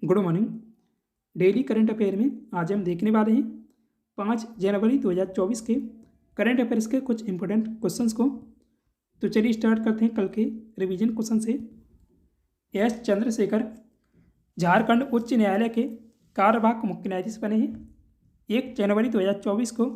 Good morning. Daily current affair में आज हम देखने वाले हैं 5 जनवरी 2024 के करंट अफेयर्स के कुछ इंपॉर्टेंट क्वेश्चंस को। तो चलिए स्टार्ट करते हैं कल के रिवीजन क्वेश्चन से। एस चंद्रशेखर झारखंड उच्च न्यायालय के कार्यवाहक मुख्य न्यायाधीश बने हैं। 1 जनवरी 2024 को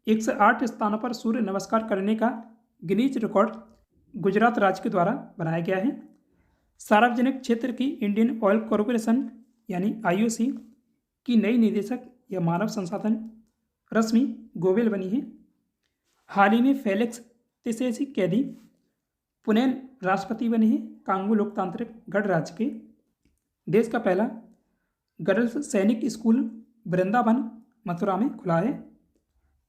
108 स्थानों पर सूर्य नमस्कार करने का गिनीज रिकॉर्ड गुजरात राज्य के द्वारा बनाया गया है। सार्वजनिक क्षेत्र की इंडियन ऑयल कॉरपोरेशन यानी आईओसी की नई निदेशक या मानव संसाधन रश्मि गोयल बनी है। हाल ही में फेलिक्स त्सेसी कैदी पुणे राष्ट्रपति बने हैं कांगो लोकतांत्रिक गणराज्य के। देश का पहला गर्ल्स सैनिक स्कूल वृंदावन मथुरा में खुला है।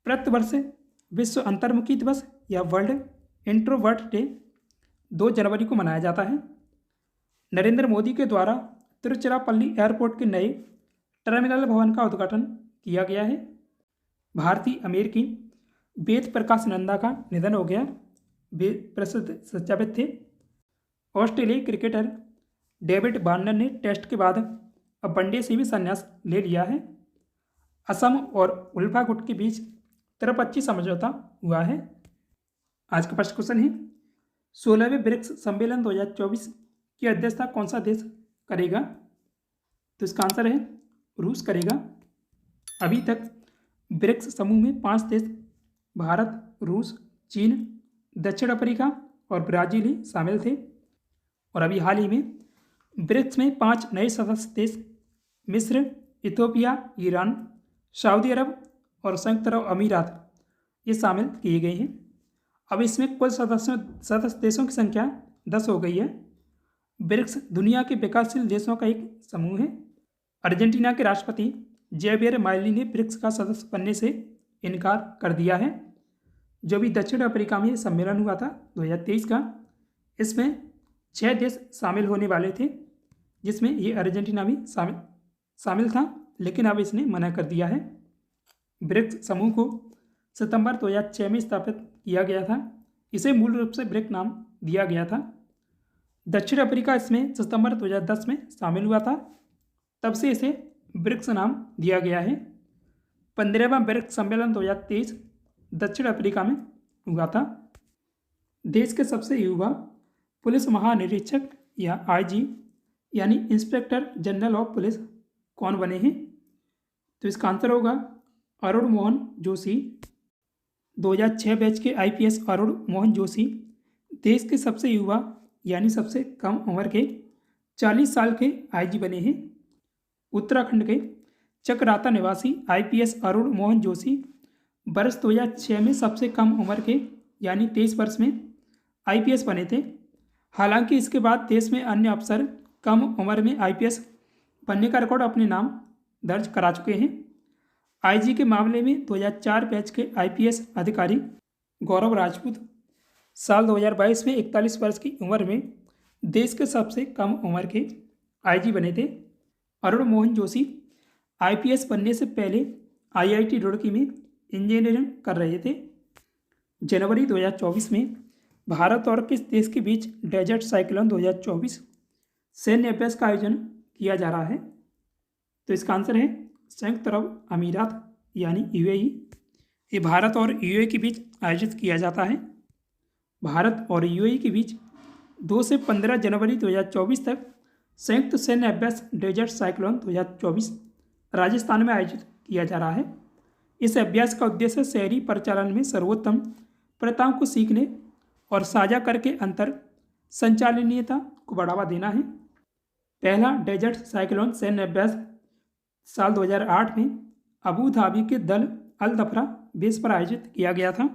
प्रतिवर्ष विश्व अंतर्मुखी दिवस या वर्ल्ड इंट्रोवर्ट डे 2 जनवरी को मनाया जाता है। नरेंद्र मोदी के द्वारा तिरुचिरापल्ली एयरपोर्ट के नए टर्मिनल भवन का उद्घाटन किया गया है। भारतीय अमेरिकी वेद प्रकाश नंदा का निधन हो गया। वे प्रसिद्ध शिक्षाविद थे। ऑस्ट्रेलियाई क्रिकेटर डेविड वार्नर ने टेस्ट के बाद अब वनडे से भी संन्यास ले लिया है। असम और उल्फा गुट के बीच त्रिपक्षीय समझौता हुआ है। आज का फर्स्ट क्वेश्चन है 16वें ब्रिक्स सम्मेलन 2024 की अध्यक्षता कौन सा देश करेगा? तो इसका आंसर है रूस करेगा। अभी तक ब्रिक्स समूह में 5 देश भारत, रूस, चीन, दक्षिण अफ्रीका और ब्राज़ील ही शामिल थे। और अभी हाल ही में ब्रिक्स में 5 नए सदस्य देश मिस्र, इथियोपिया, ईरान, सऊदी अरब और संयुक्त अरब अमीरात ये शामिल किए गए हैं। अब इसमें कुल सदस्य देशों की संख्या 10 हो गई है। ब्रिक्स दुनिया के विकासशील देशों का एक समूह है। अर्जेंटीना के राष्ट्रपति जेवियर माइली ने ब्रिक्स का सदस्य बनने से इनकार कर दिया है। जो भी दक्षिण अफ्रीका में सम्मेलन हुआ था 2023 का, इसमें 6 देश शामिल होने वाले थे, जिसमें ये अर्जेंटीना भी शामिल था, लेकिन अब इसने मना कर दिया है। ब्रिक्स समूह को सितंबर 2006 में स्थापित किया गया था। इसे मूल रूप से ब्रिक नाम दिया गया था। दक्षिण अफ्रीका इसमें सितंबर 2010 में शामिल हुआ था, तब से इसे ब्रिक्स नाम दिया गया है। 15वां ब्रिक्स सम्मेलन 2023 दक्षिण अफ्रीका में हुआ था। देश के सबसे युवा पुलिस महानिरीक्षक या आईजी यानी इंस्पेक्टर जनरल ऑफ पुलिस कौन बने हैं? तो इसका आंसर होगा अरुण मोहन जोशी। 2006 बैच के आईपीएस अरुण मोहन जोशी देश के सबसे युवा यानी सबसे कम उम्र के 40 साल के आईजी बने हैं। उत्तराखंड के चकराता निवासी आईपीएस अरुण मोहन जोशी वर्ष 2006 में सबसे कम उम्र के यानी 23 वर्ष में आईपीएस बने थे। हालांकि इसके बाद देश में अन्य अफसर कम उम्र में आईपीएस बनने का रिकॉर्ड अपने नाम दर्ज करा चुके हैं। आईजी के मामले में 2004 बैच के आईपीएस अधिकारी गौरव राजपूत साल 2022 में 41 वर्ष की उम्र में देश के सबसे कम उम्र के आईजी बने थे। अरुण मोहन जोशी आईपीएस बनने से पहले आईआईटी रुड़की में इंजीनियरिंग कर रहे थे। जनवरी 2024 में भारत और किस देश के बीच डेजर्ट साइक्लोन 2024 सैन्य अभ्यास का आयोजन किया जा रहा है? तो इसका आंसर है संयुक्त अरब अमीरात यानी यूएई। ये भारत और यूएई के बीच आयोजित किया जाता है। भारत और यूएई के बीच 2 से 15 जनवरी 2024 तक संयुक्त सैन्य अभ्यास डेजर्ट साइक्लोन 2024 राजस्थान में आयोजित किया जा रहा है। इस अभ्यास का उद्देश्य शहरी परिचालन में सर्वोत्तम प्रथाओं को सीखने और साझा करके अंतर संचालनीयता को बढ़ावा देना है। पहला डेजर्ट साइक्लोन सैन्य अभ्यास साल 2008 में अबू धाबी के दल अल दफरा बेस पर आयोजित किया गया था।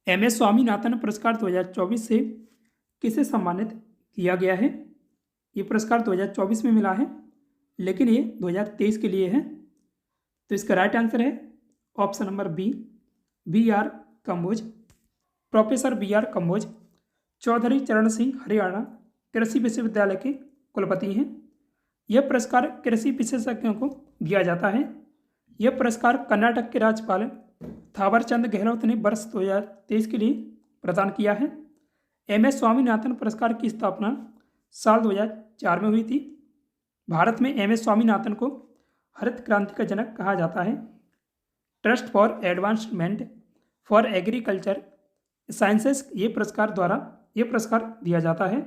एमएस स्वामीनाथन पुरस्कार 2024 से किसे सम्मानित किया गया है? ये पुरस्कार 2024 में मिला है, लेकिन ये 2023 के लिए है। तो इसका राइट आंसर है option number B R Kamboj. Professor B R Kamboj Chaudhary Charan Singh Haryana कृषि विश्वविद्यालय के कुलपति हैं। यह पुरस्कार कृषि विशेषज्ञों को दिया जाता है। यह पुरस्कार कर्नाटक के राज्यपाल थावरचंद गहलोत ने वर्ष 2023 के लिए प्रदान किया है। एमएस स्वामीनाथन पुरस्कार की स्थापना साल 2004 में हुई थी। भारत में एम.एस. स्वामीनाथन को हरित क्रांति का जनक कहा जाता है। Trust for advancement for agriculture sciences ये पुरस्कार दिया जाता है।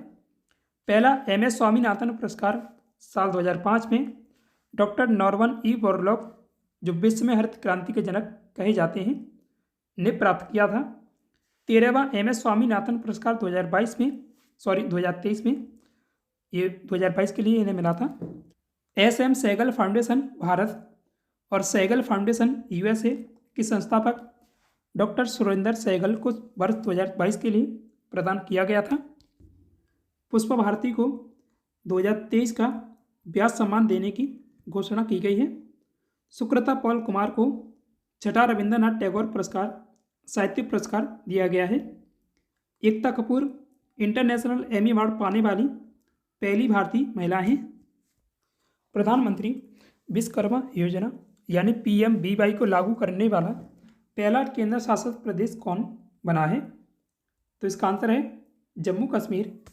पहला एम.एस. स्वामीनाथन पुरस्कार साल 2005 में डॉक्टर नॉर्मन ई बोरलॉग, जो विश्व में हरित क्रांति के जनक कहे जाते हैं, ने प्राप्त किया था। 13वां एम.एस. स्वामीनाथन पुरस्कार 2023 में, ये 2022 के लिए इन्हें मिला था। एस.एम. सहगल फाउंडेशन भारत और सहगल फाउंडेशन यूएसए की संस्थापक डॉक्टर सुरेंद्र सहगल को वर्ष 2022 के लिए प्रदान किया गया था। पुष्पा भारती को 2023 का व्यास सम्मान देने की घोषणा की गई है। सुकृता पॉल कुमार को छठा रविंद्रनाथ टैगोर पुरस्कार साहित्य पुरस्कार दिया गया है। Ekta Kapoor international Emmy award पाने वाली पहली भारतीय महिला हैं। प्रधानमंत्री विश्वकर्मा योजना यानी PMBY को लागू करने वाला पहला केंद्र शासित प्रदेश कौन बना है? तो इसका आंसर है जम्मू कश्मीर।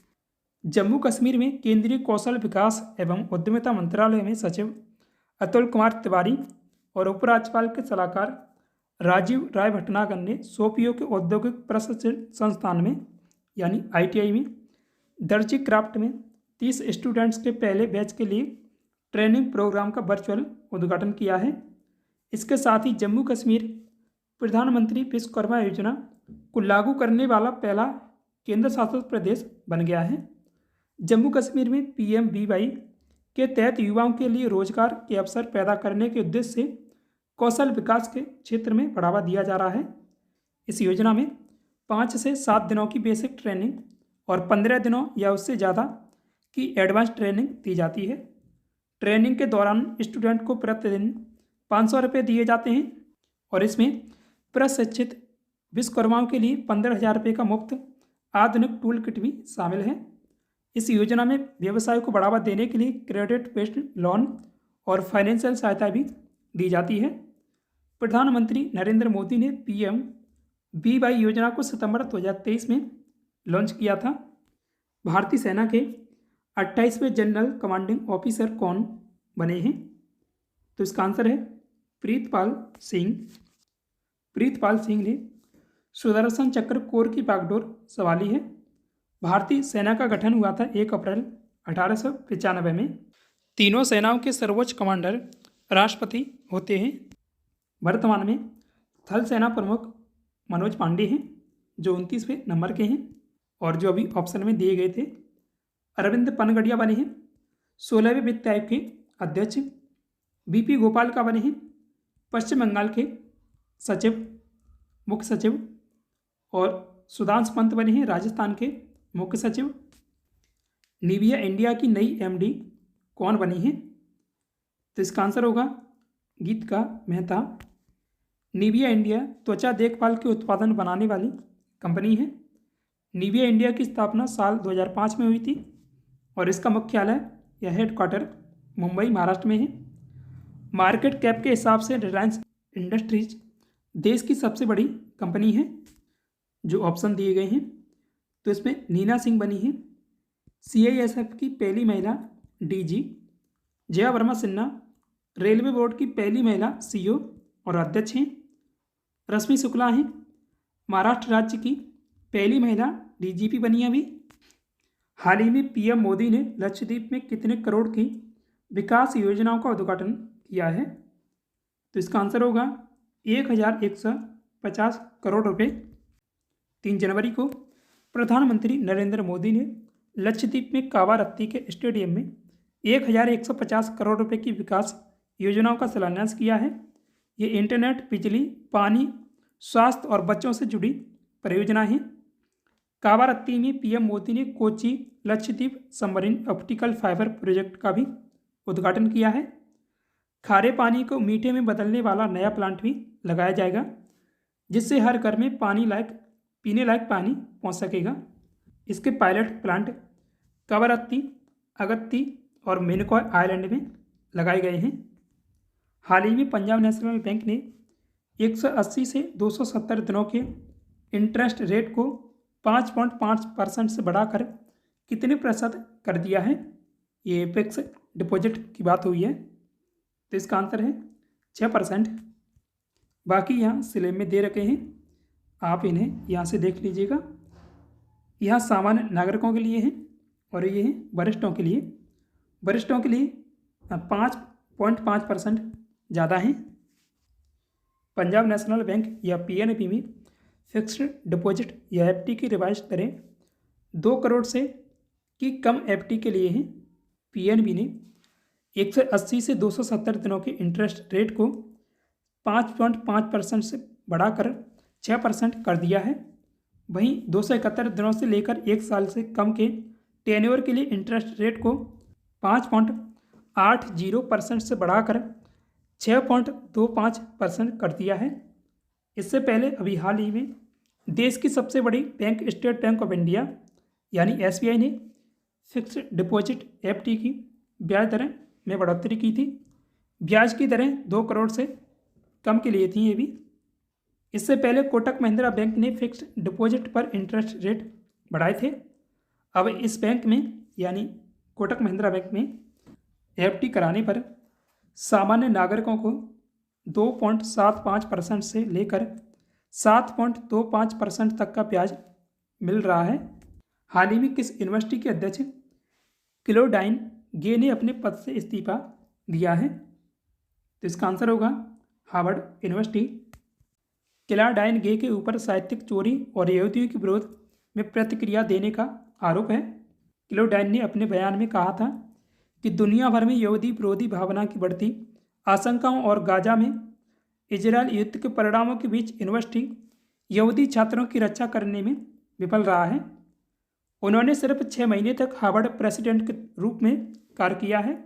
जम्मू कश्मीर में केंद्रीय कौशल विकास एवं उद्यमिता मंत्रालय में सचिव अतुल कुमार तिवारी और उपराज्यपाल के सलाहकार राजीव राय भटनागर ने सोपियो के औद्योगिक प्रशिक्षण संस्थान में यानी ITI में दर्जी क्राफ्ट में 30 स्टूडेंट्स के पहले बैच के लिए ट्रेनिंग प्रोग्राम का वर्चुअल उद्घाटन किया है। इसके साथ ही जम्मू कश्मीर प्रधानमंत्री विश्वकर्मा योजना को लागू करने वाला पहला केंद्र शासित प्रदेश बन गया है। जम्मू कश्मीर में PMBY के तहत युवाओं के लिए रोजगार के अवसर पैदा करने के उद्देश्य से कौशल विकास के क्षेत्र में बढ़ावा दिया जा रहा है। इस योजना में 5 से 7 दिनों की बेसिक ट्रेनिंग और 15 दिनों या उससे ज़्यादा की एडवांस ट्रेनिंग दी जाती है। ट्रेनिंग के दौरान स्टूडेंट को प्रतिदिन 500 रुपये दिए जाते हैं और इसमें प्रशिक्षित विश्वकर्माओं के लिए 15,000 रुपये का मुफ्त आधुनिक टूल किट भी शामिल है। इस योजना में व्यवसाय को बढ़ावा देने के लिए क्रेडिट बेस्ड लोन और फाइनेंशियल सहायता भी दी जाती है। प्रधानमंत्री नरेंद्र मोदी ने PMBY योजना को सितंबर 2023 में लॉन्च किया था। भारतीय सेना के 28वें जनरल कमांडिंग ऑफिसर कौन बने हैं? तो इसका आंसर है प्रीतपाल सिंह। प्रीतपाल सिंह ने सुदर्शन चक्र कोर की बागडोर संभाली है। भारतीय सेना का गठन हुआ था 1 अप्रैल 1895 में। तीनों सेनाओं के सर्वोच्च कमांडर राष्ट्रपति होते हैं। वर्तमान में थल सेना प्रमुख मनोज पांडे हैं जो 29वें नंबर के हैं, और जो अभी ऑप्शन में दिए गए थे अरविंद पनगड़िया बने हैं 16वें वित्त आयोग के अध्यक्ष। BP गोपाल का बने हैं पश्चिम बंगाल के मुख्य सचिव, और सुधांशु पंत बने हैं राजस्थान के मुख्य सचिव। निविया इंडिया की नई MD कौन बनी है? तो इसका आंसर होगा गीतिका मेहता। निविया इंडिया त्वचा देखभाल के उत्पादन बनाने वाली कंपनी है। निविया इंडिया की स्थापना साल 2005 में हुई थी और इसका मुख्यालय या हेडक्वार्टर मुंबई महाराष्ट्र में है। मार्केट कैप के हिसाब से रिलायंस इंडस्ट्रीज देश की सबसे बड़ी कंपनी है। जो ऑप्शन दिए गए हैं तो इसमें नीना सिंह बनी है CISF की पहली महिला DG। Jaya Verma Sinha railway board की पहली महिला CEO और अध्यक्ष हैं। रश्मि शुक्ला हैं महाराष्ट्र राज्य की पहली महिला DGP बनी है अभी। हाल ही में PM मोदी ने लक्षद्वीप में कितने करोड़ की विकास योजनाओं का उद्घाटन किया है? तो इसका आंसर होगा 1150 करोड़ रुपए। 3 जनवरी को प्रधानमंत्री नरेंद्र मोदी ने लक्षद्वीप में कावारत्ती के स्टेडियम में 1150 करोड़ रुपए की विकास योजनाओं का शिलान्यास किया है। ये इंटरनेट, बिजली, पानी, स्वास्थ्य और बच्चों से जुड़ी परियोजना है। कावारत्ती में PM मोदी ने Kochi Lakshadweep submarine optical fibre project का भी उद्घाटन किया है। खारे पानी को मीठे में बदलने वाला नया प्लांट भी लगाया जाएगा जिससे हर घर में पीने लायक पानी पहुंच सकेगा। इसके पायलट प्लांट कावारत्ती, अगत्ती और मिनिकॉय आइलैंड में लगाए गए हैं। हाल ही में पंजाब नेशनल बैंक ने 180 से 270 दिनों के इंटरेस्ट रेट को 5.5% से बढ़ाकर कितने प्रतिशत कर दिया है? ये एपेक्स डिपॉजिट की बात हुई है, तो इसका आंसर है 6%। बाकी यहाँ स्लैब में दे रखे हैं, आप इन्हें यहाँ से देख लीजिएगा। यहाँ सामान्य नागरिकों के लिए है और ये है वरिष्ठों के लिए। वरिष्ठों के लिए 5.5% ज़्यादा है। पंजाब नेशनल बैंक या पीएनबी में फिक्स्ड डिपॉजिट या एफडी की रिवाइज दरें 2 करोड़ से की कम एफडी के लिए है। पीएनबी ने 180 से 270 दिनों के इंटरेस्ट रेट को 5.5% से बढ़ाकर 6% कर दिया है। वहीं 271 दिनों से लेकर 1 साल से कम के टेन्योर के लिए इंटरेस्ट रेट को 5.80% से बढ़ाकर 6.25% कर दिया है। इससे पहले अभी हाल ही में देश की सबसे बड़ी bank state bank of India यानी एसबीआई ने फिक्स्ड डिपॉजिट एफडी की ब्याज दरें में बढ़ोतरी की थी। ब्याज की दरें 2 करोड़ से कम के लिए थी ये भी। इससे पहले कोटक महिंद्रा बैंक ने फिक्स्ड डिपॉजिट पर इंटरेस्ट रेट बढ़ाए थे। अब इस बैंक में यानी कोटक महिंद्रा बैंक में एफडी कराने पर सामान्य नागरिकों को 2.75% से लेकर 7.25% तक का ब्याज मिल रहा है। हाल ही में किस यूनिवर्सिटी के अध्यक्ष क्लोडाइन गे ने अपने पद से इस्तीफा दिया है? तो इसका आंसर होगा हार्वर्ड यूनिवर्सिटी। क्लोडाइन गे के ऊपर साहित्यिक चोरी और यहूदियों के विरोध में प्रतिक्रिया देने का आरोप है। क्लोडाइन ने अपने बयान में कहा था कि दुनिया भर में यहूदी विरोधी भावना की बढ़ती आशंकाओं और गाजा में इजरायल युद्ध के परिणामों के बीच यूनिवर्सिटी यहूदी छात्रों की रक्षा करने में विफल रहा है। उन्होंने सिर्फ 6 महीने तक हार्वर्ड प्रेसिडेंट के रूप में कार्य किया है,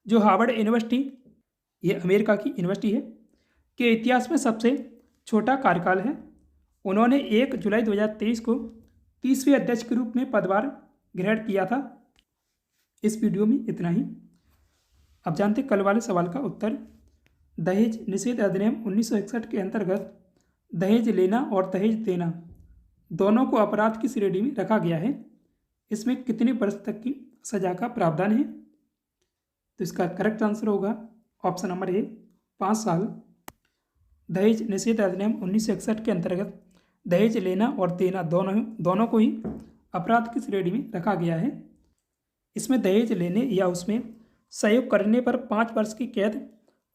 जो हार्वर्ड यूनिवर्सिटी, ये अमेरिका की यूनिवर्सिटी है, के इतिहास में सबसे छोटा कार्यकाल है। उन्होंने 1 जुलाई 2023 को 30वें अध्यक्ष के रूप में पदभार ग्रहण किया था। इस वीडियो में इतना ही। अब जानते कल वाले सवाल का उत्तर। दहेज निषेध अधिनियम 1961 के अंतर्गत दहेज लेना और दहेज देना दोनों को अपराध की श्रेणी में रखा गया है। इसमें कितने वर्ष तक की सजा का प्रावधान है? तो इसका करेक्ट आंसर होगा ऑप्शन नंबर ए 5 साल। दहेज निषेध अधिनियम 1961 के अंतर्गत दहेज लेना और देना दोनों को ही अपराध की श्रेणी में रखा गया है। इसमें दहेज लेने या उसमें सहयोग करने पर 5 वर्ष की कैद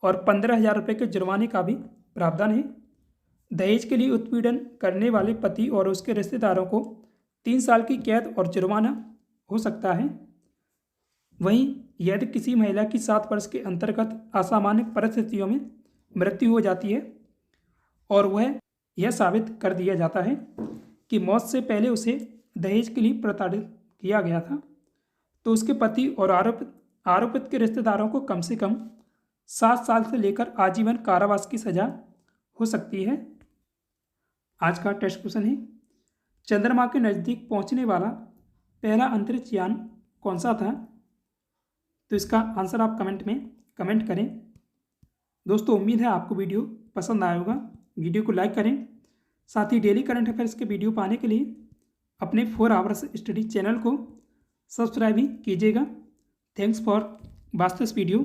और 15,000 रुपये के जुर्माने का भी प्रावधान है। दहेज के लिए उत्पीड़न करने वाले पति और उसके रिश्तेदारों को 3 साल की कैद और जुर्माना हो सकता है। वहीं यदि किसी महिला की 7 वर्ष के अंतर्गत असामान्य परिस्थितियों में मृत्यु हो जाती है और वह यह साबित कर दिया जाता है कि मौत से पहले उसे दहेज के लिए प्रताड़ित किया गया था, तो उसके पति और आरोपित के रिश्तेदारों को कम से कम 7 साल से लेकर आजीवन कारावास की सजा हो सकती है। आज का टेस्ट क्वेश्चन है, चंद्रमा के नज़दीक पहुंचने वाला पहला अंतरिक्ष यान कौन सा था? तो इसका आंसर आप कमेंट में कमेंट करें। दोस्तों, उम्मीद है आपको वीडियो पसंद आया होगा। वीडियो को लाइक करें। साथ ही डेली करंट अफेयर्स के वीडियो पाने के लिए अपने 4 आवर्स स्टडी चैनल को सब्सक्राइब भी कीजिएगा। Thanks for watch this video.